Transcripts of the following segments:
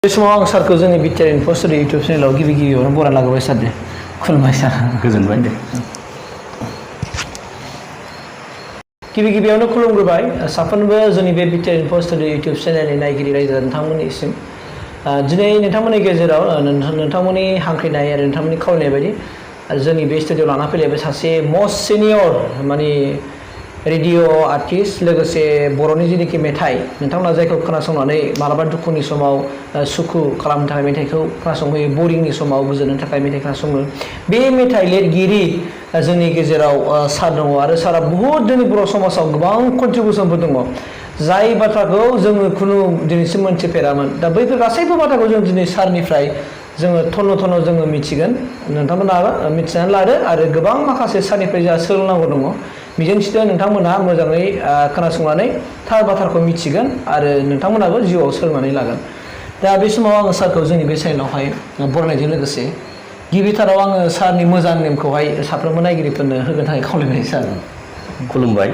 बे समाव आं सारखौ जोंनि बिटिआर इनफ'स्टुडिअ इउटुब चेनेलाव गिबि गिबियावनो बरायना लाग्रोबाय सार दे खुलुमबाय सार गोजोनबाय दे गिबि गिबियावनो खुलुमग्रोबाय साफ्रोमबो जोंनि बे बिटिआर इनफ'स्टुडिअ इउटुब चेनेलनि नायगिरि रायजो नोंथांमोननिसिम दिनै नोंथांमोननि गेजेराव नोंथांमोननि हांख्रायनाय आरो नोंथांमोननि खावलायनाय बायदि जोंनि बे स्टुडिअ लाना फैलायबाय सासे मस्ट सिनियर माने रेडिअ आर्टिस्ट लोगोसे बर'नि जिनिखि मेथाइ नोंथांमोना जायखौ खोनासंनानै मालाबा दुखुनि समाव सुखु खालामनो थाखाय मेथाइखौ खोनासंहोयो बरिंनि समाव गोजोननो थाखाय मेथाइ खोनासङो बे मेथाइ लिरगिरि जोंनि गेजेराव सार दङ आरो सारा बहुद जोंनि बर' समाजाव गोबां कन्ट्रिबिउसनफोर दङ जाय बाथ्राखौ जोङो खुनु दिनैसिम मोनथिफेरामोन दा बैफोर गासैबो बाथ्राखौ जों दिनै सारनिफ्राय जोङो थन्न' थन्न' जोङो मिथिगोन नोंथांमोना मिथिनानै लादो आरो गोबां माखासे सारनिफ्राय जोंहा सोलोंनांगौ दङ मिजिंथिदों नोंथांमोना मोजाङै खोनासंनानै थार बाथ्राखौ मिथिगोन आरो नोंथांमोनाबो जिउआव सोलोंनानै लागोन दा बे समाव आङो सारखौ जोंनि बे चेनेलावहाय बरायनायजों लोगोसे गिबिथाराव आङो सारनि मोजां नेमखौहाय साफ्रोमबो नायगिरिफोरनो होनो थाखाय खावलायनाय सार खुलुमबाय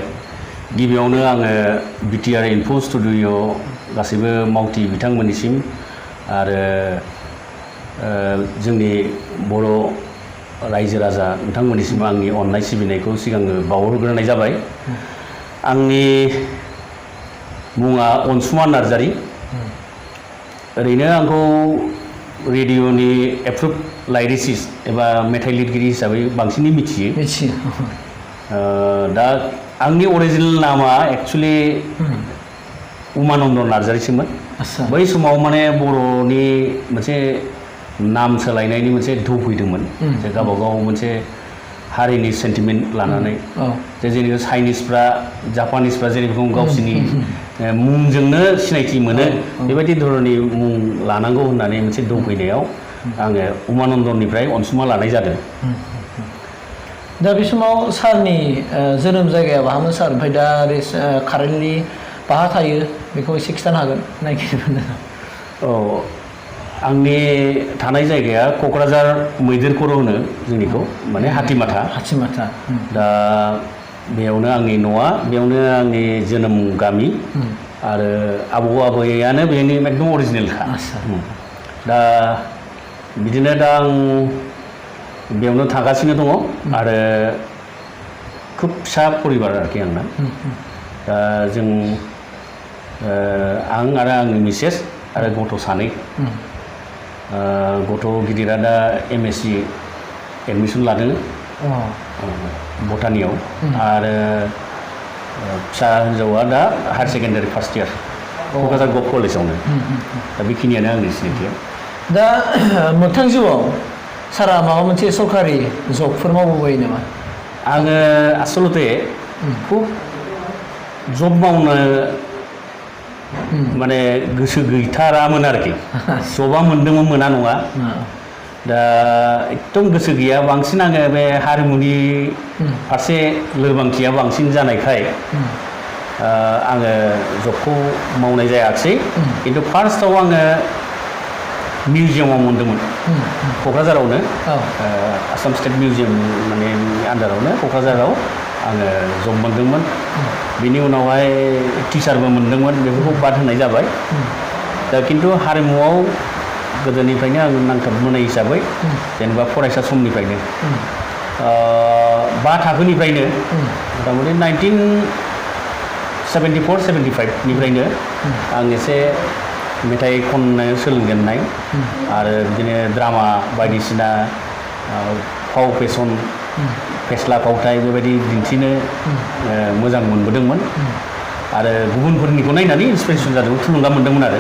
गिबियावनो आङो बिटिआर इनफ' स्टुडिअ गासैबो मावथि बिथांमोननिसिम आरो जोंनि बर' रायजो राजा नोंथांमोननिसिम आंनि अननाय सिबिनायखौ सिगांनो बावहरग्रोनाय जाबाय आंनि मुङा अनसुमा नार्जारी ओरैनो आंखौ रेडिअनि एप्रुभ लाइरिसिस्ट एबा मेथाइ लिरगिरि हिसाबै बांसिनै मिथियो दा आंनि अरिजिनेल नामा एक्सुवेलि उमानन्द नार्जारीसोमोन बै समाव माने बर'नि मोनसे नाम सोलायनायनि मोनसे धौ फैदोंमोन जे गावबागाव मोनसे हारिनि सेन्टिमेन्ट लानानै जे जेनेबा चाइनिसफ्रा जापानिसफ्रा जेनेबा गावसिनि मुंजोंनो सिनायथि मोनो बेबायदि धरननि मुं लानांगौ होननानै मोनसे धौ फैनायाव आङो उमानन्दनिफ्राय अनसुमा लानाय जादों दा बे समाव सारनि जोनोम जायगाया बाहामोन सार ओमफ्राय दा कारेन्टलि बाहा थायो बेखौ एसे खिथानो हागोन नायगिरिफोरनो औ आंनि थानाय जायगाया क'क्राझार मैदेर खर' होनो जोंनिखौ माने हाथिमाथा दा बेयावनो आंनि न'आ बेयावनो आंनि जोनोम गामि आरो आबौ आबैयानो बेनि एकदम अरिजिनेलखा दा बिदिनो दा आं बेयावनो थागासिनो दङ आरो खोब फिसा परिबार आरोखि आंना दा जों आं आरो आंनि मिसेस आरो गथ' सानै गथ' गिदिरा दा एमएससि एडमिसन लादों बटानियाव आरो फिसा हिन्जावा दा higher secondary first year Kokrajhar गभ कलेजावनो दा बेखिनियानो आंनि सिनायथिया दा मोगथां जिउआव सारा माबा मोनसे सरकारि जबफोर मावबोबाय नामा आङो आसलते खुब जब मावनो माने गोसो गैथारामोन आरोखि जबा मोनदोंमोन मोना नङा दा एकदम गोसो गैया बांसिन आङो बे हारिमुनि फारसे लोरबांथिया बांसिन जानायखाय आङो जबखौ मावनाय जायाखिसै खिन्थु फार्स्टआव आङो मिउजियामाव मोनदोंमोन क'क्राझारावनो आसाम स्टेट मिउजियाम माने आन्दारावनो क'क्राझाराव आङो जब मोनदोंमोन बिनि उनावहाय टिचारबो मोनदोंमोन बेफोरखौ बाद होनाय जाबाय दा खिन्थु हारिमुआव गोदोनिफ्रायनो आं नांथाबबोनाय हिसाबै जेनेबा फरायसा समनिफ्रायनो 5 थाखोनिफ्रायनो मथा मथि 1974-75 निफ्रायनो आं एसे मेथाइ खननो सोलोंजेननाय आरो बिदिनो ड्रामा बायदिसिना फाव फेसन फेस्ला फावथाय बेबायदि दिन्थिनो मोजां मोनबोदोंमोन आरो गुबुनफोरनिखौ नायनानै इन्सपिरेसन जादोंमोन थुलुंगा मोनदोंमोन आरो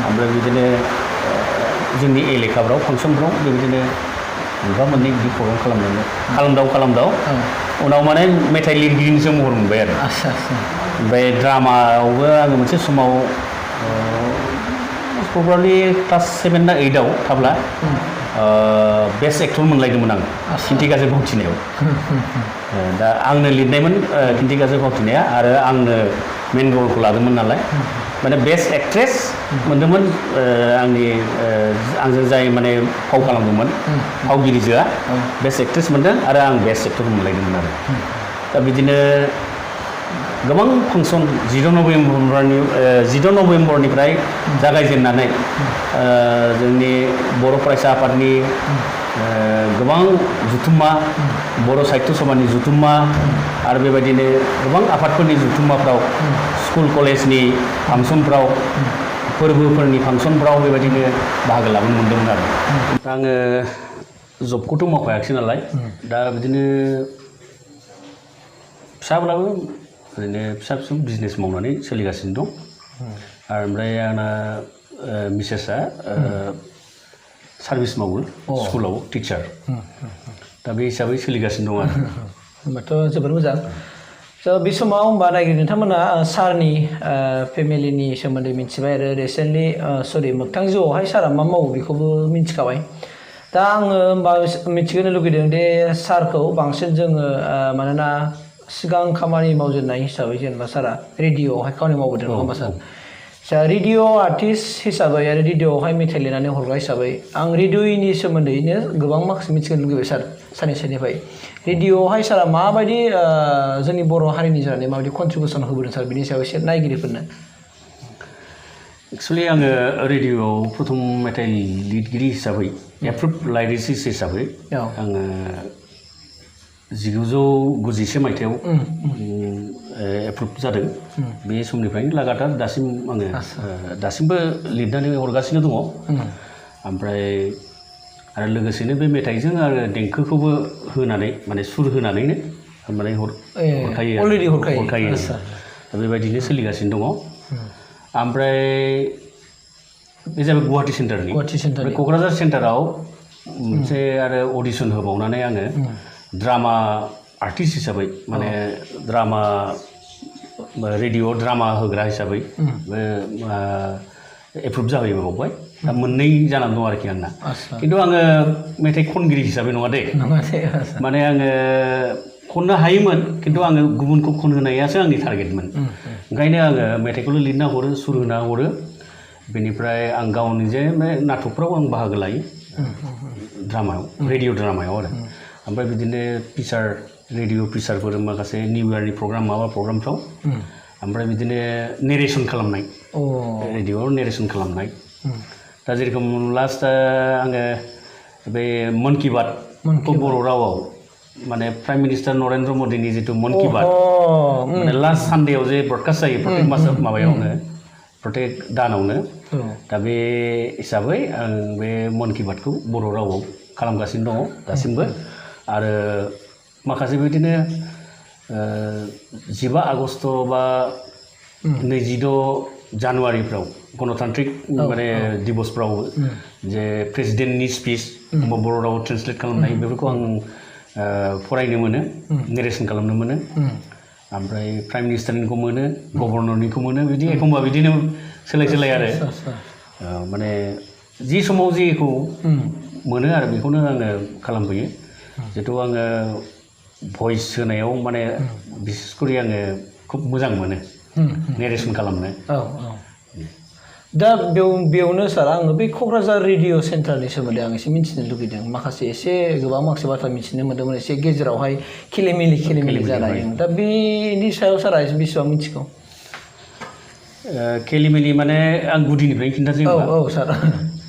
ओमफ्राय बिदिनो जोंनि एलेखाफ्राव फांसनफ्राव बेबायदिनो मोनफा मोननै बिदि प्रग्राम खालामदाव उनाव माने मेथाइ लिरगिरिनिसो महर मोनबाय आरो ओमफ्राय ड्रामायावबो आङो मोनसे समाव प्रबाबलि क्लास 7 ना 8आव थाब्ला बेस्ट एक्टर मोनलायदोंमोन आं खिन्थिगासे फावथिनायाव दा आंनो लिरनायमोन खिन्थिगासे फावथिनाया आरो आंनो मेन रलखौ लादोंमोन नालाय माने बेस्ट एक्ट्रेस मोनदोंमोन आंजों जाय माने फाव खालामदोंमोन फावगिरिजोआ बेस्ट एक्ट्रेस मोनदों आरो आं बेस्ट एक्टर मोनलायदोंमोन आरो दा बिदिनो गोबां फांसन 16 नभेम्बरनिफ्राय जागायजेननानै जोंनि बर' फरायसा आफादनि गोबां जुथुम्मा बर' साहित्य सभानि जुथुम्मा आरो बेबायदिनो गोबां आफादफोरनि जुथुम्माफ्राव स्कुल कलेजनि फांसनफ्राव फोरबोफोरनि फांसनफ्राव बेबायदिनो बाहागो लाबोनो मोन्दोंमोन आरो आङो जबखौथ' मावखायाखिसै नालाय दा बिदिनो फिसाब्लाबो ओरैनो फिसा फिसौ बिजनेस मावनानै सोलिगासिनो दं आरो ओमफ्राय आंना मिसेसआ सार्भिस मावो स्कुलाव टिचार दा बे हिसाबै सोलिगासिनो दं आरो होमबाथ' जोबोद मोजां स' बे समाव होमबा नायगिरि नोंथांमोना सारनि फेमिलिनि सोमोन्दै मिथिबाय आरो रिसेन्टलि सरि मोगथां जिउआवहाय सारा मा मावो बेखौबो मिथिखाबाय दा आङो होमबा मिथिनो लुगैदों दे सारखौ बांसिन जोङो मानोना सिगां खामानि मावजेननाय हिसाबै जेनेबा सारा रेडिअ'आवहाय खामानि मावबोदों नङा होमबा सार रेडिअ' आर्टिस्ट हिसाबै आरो रेडिअ'आवहाय मेथाइ लिरनानै हरग्रा हिसाबै आं रेडिअ'नि सोमोन्दैनो गोबां माखासे मिथिनो लुगैबाय सारनि साइडनिफ्राय रेडिअ'आवहाय सारा माबायदि जोंनि बर' हारिनि जानानै माबायदि कन्ट्रिबिउसन होबोदों सार बिनि सायाव एसे नायगिरिफोरनो एक्सुवेलि आङो रेडिअ'आव प्रथम मेथाइ लिरगिरि हिसाबै एप्रुभ लाइरिसिस्ट हिसाबै आङो 1991 मायथाइयाव एप्रुभ जादों बे समनिफ्रायनो लागातार दासिम आङो दासिमबो लिरनानै हरगासिनो दङ ओमफ्राय आरो लोगोसेनो बे मेथाइजों आरो देंखोखौबो होनानै माने सुर होनानैनो माने हरखायो दा बेबायदिनो सोलिगासिनो दङ ओमफ्राय बे जाबाय गुवाहाटि सेन्टारनि क'क्राझार सेन्टाराव मोनसे आरो अडिसन होबावनानै आङो ड्रामा आर्टिस्ट हिसाबै माने ड्रामा रेडिअ ड्रामा होग्रा हिसाबै एप्रुभ जाहैबावबाय दा मोननै जानानै दं आरोखि आंना खिन्थु आङो मेथाइ खनगिरि हिसाबै नङा दे माने आङो खननो हायोमोन खिन्थु आङो गुबुनखौ खनहोनायासो आंनि टारगेटमोन ओंखायनो आङो मेथाइखौल' लिरना हरो सुर होना हरो बेनिफ्राय आं गावनि जे नाटकफ्राव आं बाहागो लायो ड्रामायाव रेडिअ ड्रामायाव आरो ओमफ्राय बिदिनो फिचार रेडिअ फिचारफोर माखासे निउ इयारनि प्रग्राम माबा प्रग्रामफ्राव ओमफ्राय बिदिनो नेरेसन खालामनाय रेडिअआव नेरेसन खालामनाय दा जेरेखम लास्ट आङो बे मन कि बातखौ बर' रावाव माने प्राइम मिनिस्टार नरेन्द्र मदिनि जितु मन कि बात माने लास्ट सानडेआव जे ब्रडकास्ट जायो प्रत्येक मास माबायावनो प्रत्येक दानावनो दा बे हिसाबै आं बे मन कि बातखौ बर' रावाव खालामगासिनो दङ दासिमबो आरो माखासे बिदिनो 15 आगस्ट बा 22 जानुवारिफ्राव गणतान्त्रिक माने दिबसफ्राव जे प्रेसिडेन्टनि स्पिच बर' रावाव ट्रेन्सलेट खालामनाय बेफोरखौ आं फरायनो मोनो नेरेसन खालामनो मोनो ओमफ्राय प्राइम मिनिस्टारनिखौ मोनो गभर्नरनिखौ मोनो बिदि एखमबा बिदिनो सोलाय आरो माने जि समाव जेखौ मोनो आरो बेखौनो आङो खालामफैयो जितु आङो भइस होनायाव माने बिसेसकरि आङो खुब मोजां मोनो नेरेसन खालामनो दा बेयावनो सार आङो बे क'क्राझार रेडिअ सेन्टारनि सोमोन्दै आं एसे मिथिनो लुगैदों माखासे गोबां माखासे बाथ्रा मिथिनो मोन्दोंमोन एसे गेजेरावहाय खेलिमेलि जानाय दा बेनि सायाव सारा बेसेबां मिथिगौ खेलिमेलि माने आं गुदिनिफ्रायनो खिन्थासै सार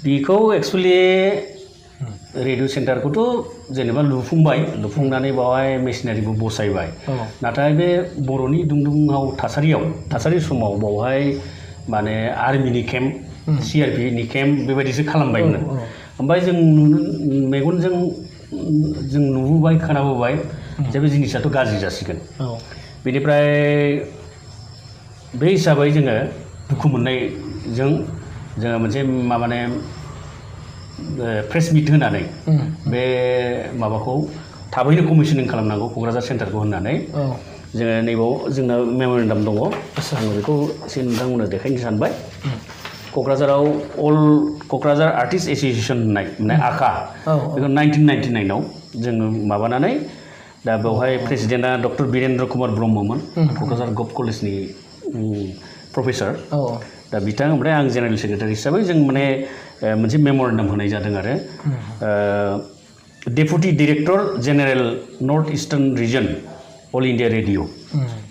बेखौ एक्सुवेलि रेडिअ सेन्टारखौथ' जेनेबा लुफुंनानै बावहाय मेसिनारिबो बसायबाय नाथाय बे बर'नि दुंदुंहाव थासारि समाव बावहाय माने आर्मिनि केम्प CRPनि केम्प बेबायदिसो खालामबायमोन ओमफ्राय जों मेगनजों जों नुबोबाय खोनाबोबाय जे बे जिनिसाथ' गाज्रि जासिगोन बेनिफ्राय बे हिसाबै जोङो दुखु मोननायजों जोङो मोनसे माने प्रेस मिट होनानै बे माबाखौ थाबैनो कमिसनिं खालामनांगौ क'क्राझार सेन्टारखौ होननानै जोङो नैबाव जोंना मेम'रेन्डाम दङ आङो बेखौ एसे नोंथांमोननो देखायनो सानबाय क'क्राझाराव अल क'क्राझार आर्टिस्ट एस'सिएसन होननाय माने आखा बेखौ 1999आव जोङो माबानानै दा बेवहाय प्रेसिडेन्टआ डक्टर बीरेन्द्र कुमार ब्रह्ममोन क'क्राझार गभ कलेजनि प्रफेसार दा बिथां ओमफ्राय आं जेनेरेल सेक्रेटारि हिसाबै जों माने मोनसे मेम'रेन्डाम होनाय जादों आरो deputy director general north eastern region all India radio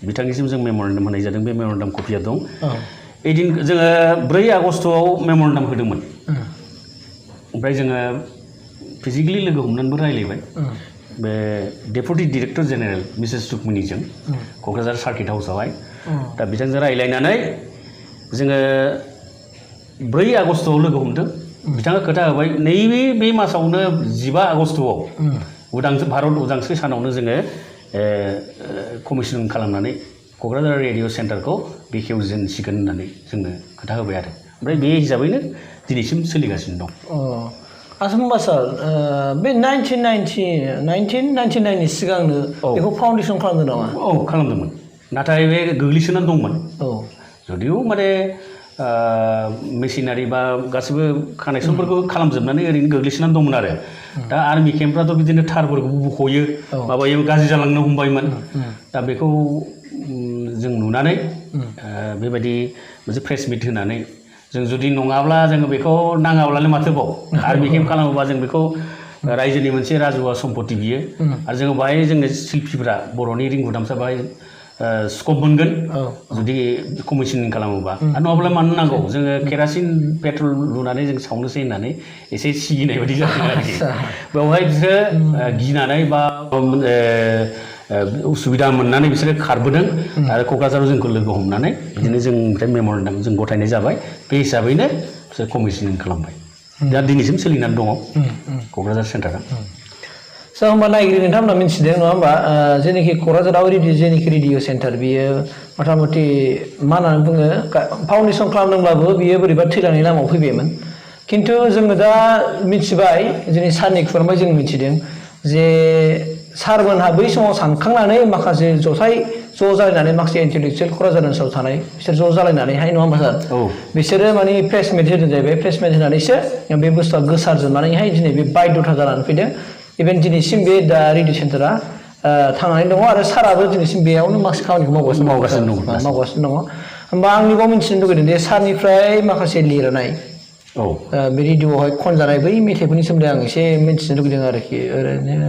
बिथांनिसिम जों मेम'रेन्डाम होनाय जादों बे मेम'रेन्डाम कपिया दं एदिन जोङो 4 आगस्टआव मेम'रेन्डाम होदोंमोन ओमफ्राय जोङो फिजिकेलि लोगो हमनानैबो रायलायबाय बे डेपुटि डिरेक्टर जेनेरेल मिसेस रुक्मिनिजों क'क्राझार सार्किट हाउसआवहाय दा बिथांजों रायलायनानै जोङो 4 आगस्टआव लोगो हमदों बिथाङा खोथा होबाय नैबे बे मासावनो 15 आगस्टआव भारत उदांस्रि सानावनो जोङो कमिसन खालामनानै क'क्राझार रेडिअ सेन्टारखौ बेखेवजेनसिगोन होननानै जोंनो खोथा होबाय आरो ओमफ्राय बे हिसाबैनो दिनैसिम सोलिगासिनो दं आसा होमबा सार बे 1999 नि सिगांनो बेखौ फाउन्डेसन खालामदों नामा औ खालामदोंमोन नाथाय बे गोग्लैसोनानै दंमोन जुदिउ माने मेसिनारि बा गासिबो कानेक्सनफोरखौ खालामजोबनानै ओरैनो गोग्लैसोनानै दंमोन आरो दा आर्मि केम्पफ्राथ' बिदिनो थारफोरखौ बख'यो माबायो गाज्रि जालांनो हमबायमोन दा बेखौ जों नुनानै बेबायदि मोनसे प्रेस मिट होनानै जों जुदि नङाब्ला जोङो बेखौ नाङाब्लालाय माथोबाव आर्मि केम्प खालामोबा जों बेखौ रायजोनि मोनसे राजुवा सम्पति बियो आरो जोङो बाहाय जोङो शिल्पीफ्रा बर'नि रिंगु दामसा बाहाय स्कप मोनगोन जुदि कमिसनिं खालामोबा आरो नङाब्ला मानो नांगौ जोङो केरासिन पेट्रल लुनानै जों सावनोसै होननानै एसे सिगिनाय बायदि जादों आरोखि बेवहाय बिसोरो गिनानै बा उसुबिदा मोननानै बिसोरो खारबोदों आरो क'क्राझाराव जोंखौ लोगो हमनानै बिदिनो जों ओमफ्राय मेम'रेन्डाम जों गथायनाय जाबाय बे हिसाबैनो बिसोर कमिसनिं खालामबाय दा दिनैसिम सोलिनानै दङ क'क्राझार सेन्टारा स' होमबा नायगिरि नोंथांमोना मिथिदों नङा होमबा जेनाखि क'क्राझाराव जेनाखि रेडिअ सेन्टार बियो मथा मथि मा होननानै बुङो फाउन्डेसन खालामदोंब्लाबो बियो बोरैबा थैलांनाय लामायाव फैबायमोन खिन्थु जोङो दा मिथिबाय जोंनि सारनि खुगानिफ्राय जों मिथिदों जे सारमोनहा बै समाव सानखांनानै माखासे जथाय ज' जालायनानै माखासे इन्टेलेक्सुयेल क'क्राझार ओनसोलाव थानाय बिसोर ज' जालायनानैहाय नङा होमबा सार बिसोरो माने प्रेस मिट होदों जाहैबाय प्रेस मिट होनानैसो बे बुस्थुआ गोसारजोबनानैहाय दिनै बे बायध'था जानानै फैदों इभेन दिनैसिम बे दा रेडिअ सेन्टारा थांनानै दङ आरो साराबो दिनैसिम बेयावनो माखासे खामानिखौ मावगासिनो दङ होमबा आंनिबाव मिथिनो लुगैदों जे सारनिफ्राय माखासे लिरनाय बे रेडिअआवहाय खनजानाय बै मेथाइफोरनि सोमोन्दै आं एसे मिथिनो लुगैदों आरोखि ओरैनो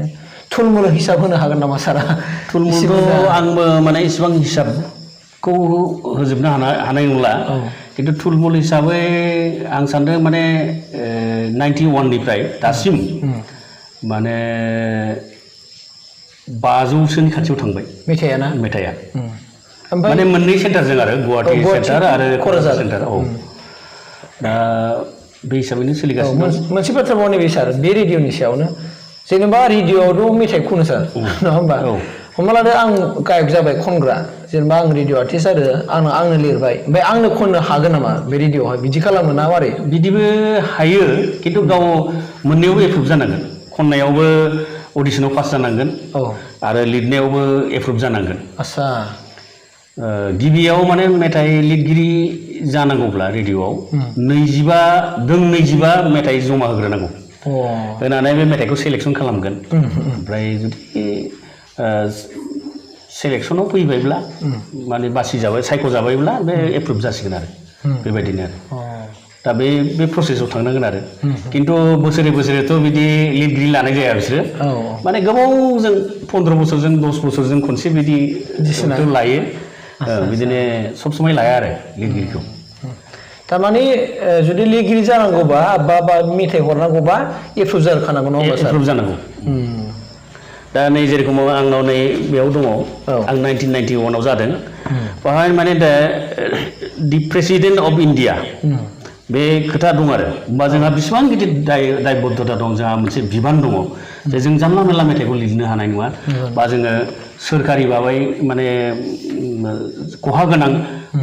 थुलमुल हिसाब होनो हागोन नामा सारा थुलमुलथ' आंबो माने इसिबां हिसाबखौ होजोबनो हानाय नंला खिन्थु थुलमुल हिसाबै आं सानदों माने 91 निफ्राय दासिम माने 500सोनि खाथियाव थांबाय मेथाइया माने मोननै सेन्टारजों आरो गुवाहाटी सेन्टार आरो क'क्राझार सेन्टार दा बे हिसाबैनो सोलिगासिनो मोनसे बाथ्रा बाव नैबे सार बे रेडिअनि सायावनो जेनेबा रेडिअआवथ' मेथाइ खनो सार नङा होमबा हमना लादो आं गायक जाबाय खनग्रा जेनेबा आं रेडिअ आर्टिस्ट आरो आंनो लिरबाय ओमफ्राय आंनो खननो हागोन नामा बे रेडिअआवहाय बिदि खालामो ना मारै बिदिबो हायो खिन्थु गाव मोननैयावबो एप्रुभ जानांगोन खननायावबो अडिसनाव पास जानांगोन आरो लिरनायावबो एप्रुभ जानांगोन आच्छा गिबियाव माने मेथाइ लिरगिरि जानांगौब्ला रेडिअआव 25 मेथाइ जमा होग्रोनांगौ होनानै बे मेथाइखौ सेलेक्सन खालामगोन ओमफ्राय जुदि सेलेक्सनाव फैबायब्ला माने बासिजाबाय सायख'जाबायब्ला बे एप्रुभ जासिगोन आरो बेबायदिनो आरो दा बे प्रसेसआव थांनांगोन आरो खिन्थु बोसोरेथ' बिदि लिरगिरि लानाय जाया बिसोरो माने गोबावजों 15 बोसोरजों 10 बोसोरजों खनसे बिदि लायो बिदिनो सब समाय लाया आरो लिरगिरिखौ थारमाने जुदि लिरगिरि जानांगौबा बा मेथाइ हरनांगौबा एप्रुभ जाखानांगौ नङा होमबा सार एप्रुभ जानांगौ दा नै जेरेखम आंनाव नै बेयाव दङ आं 1991आव जादों बेवहाय माने दि प्रेसिडेन्ट अफ इन्डिया बे खोथा दं आरो होमबा जोंहा बेसेबां गिदिर दायबद्धता दं जोंहा मोनसे बिबान दङ जे जों जानला मेनला मेथाइखौ लिरनो हानाय नङा बा जोङो सोरखारि बाबै माने खहा गोनां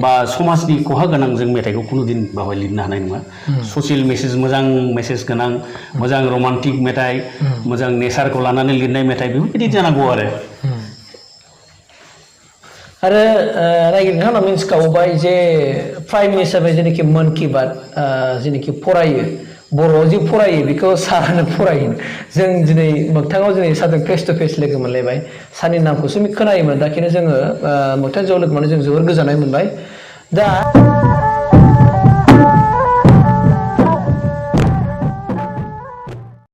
बा समाजनि खहा गोनां जों मेथाइखौ खुनु दिन बाहाय लिरनो हानाय नङा ससियेल मेसेज मोजां मेसेज गोनां मोजां रमान्टिक मेथाइ मोजां नेचारखौ लानानै लिरनाय मेथाइ बेफोरबायदि जानांगौ आरो नायगिरि नोंथांमोना मिथिखाबाय जे प्राइम मिनिस्टार जेनाखि मान कि बात जेनाखि फरायो बर'आव जे फरायो बेखौ सारानो फरायो जों दिनै मोगथाङाव दिनै सारजों फेस टु फेस लोगो मोनलायबाय सारनि नामखौसो खोनायोमोन दा खिन्थु जोङो मोगथां ज' लोगो मोननानै जों जोबोर गोजोननाय मोनबाय दा